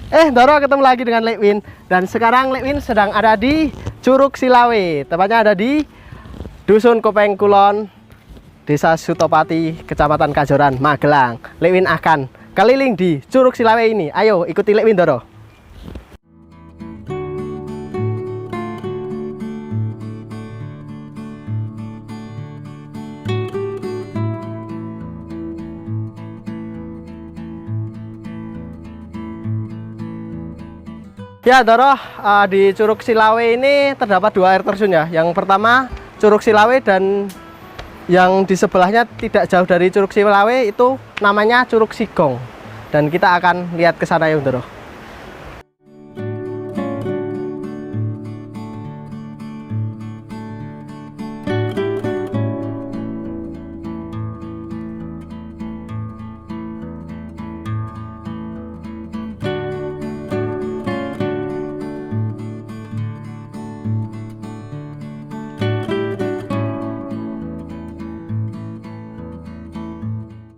Doro, ketemu lagi dengan Lekwin. Dan sekarang Lekwin sedang ada di Curug Silawe. Tepatnya ada di Dusun Kopeng Kulon, Desa Sutopati, Kecamatan Kajoran, Magelang. Lekwin akan keliling di Curug Silawe ini. Ayo ikuti Lekwin, Doro. Ya, Doro, di Curug Silawe ini terdapat dua air terjun ya. Yang pertama Curug Silawe, dan yang di sebelahnya tidak jauh dari Curug Silawe itu namanya Curug Sigong. Dan kita akan lihat ke sana ya, Doro.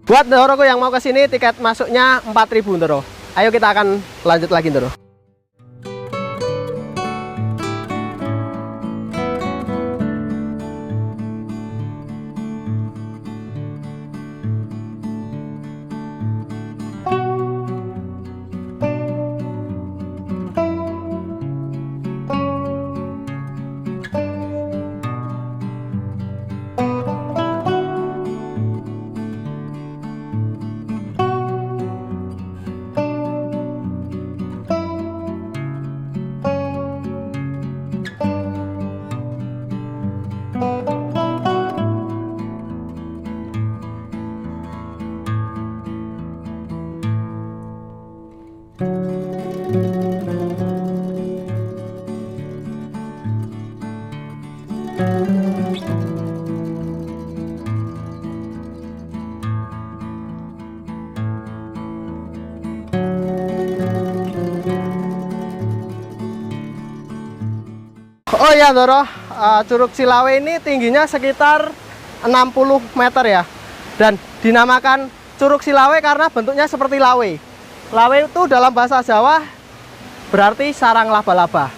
Buat Doroku yang mau ke sini, tiket masuknya 4.000, Doro. Ayo kita akan lanjut lagi, Doro. Oh ya, Doro, Curug Silawe ini tingginya sekitar 60 meter ya. Dan dinamakan Curug Silawe karena bentuknya seperti lawe. Lawe itu dalam bahasa Jawa berarti sarang laba-laba.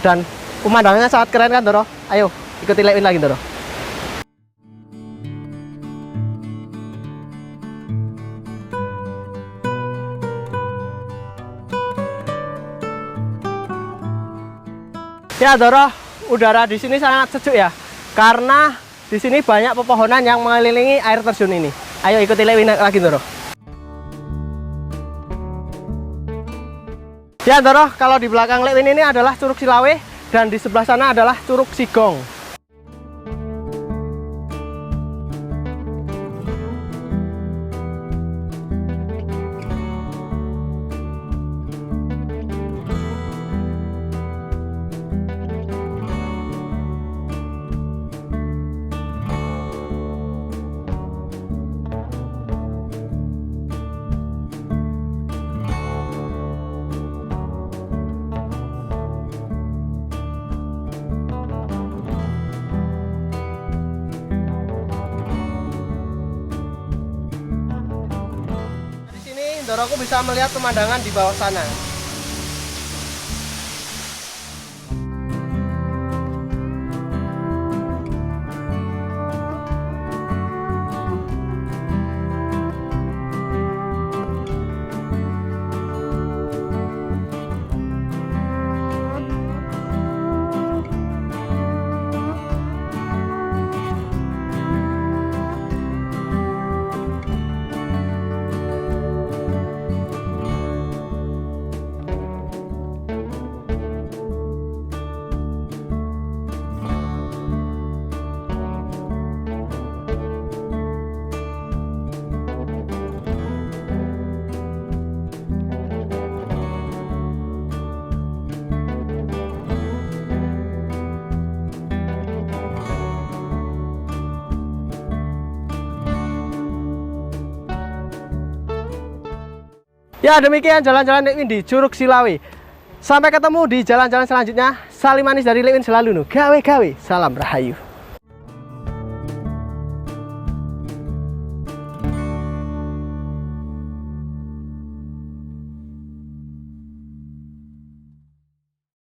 Dan pemandangannya sangat keren kan, Doro? Ayo ikuti Lekwin lagi, Doro. Ya, Doro, udara di sini sangat sejuk ya, karena di sini banyak pepohonan yang mengelilingi air terjun ini. Ayo ikuti Lekwin lagi, Doro. Ya, Doro, kalau di belakang Lekwin ini adalah Curug Silawe, dan di sebelah sana adalah Curug Sigong. Doroku bisa melihat pemandangan di bawah sana. Ya, demikian jalan-jalan Lekwin di Curug Silawe. Sampai ketemu di jalan-jalan selanjutnya. Salim manis dari Lekwin selalu nu gawe-gawe. Salam Rahayu.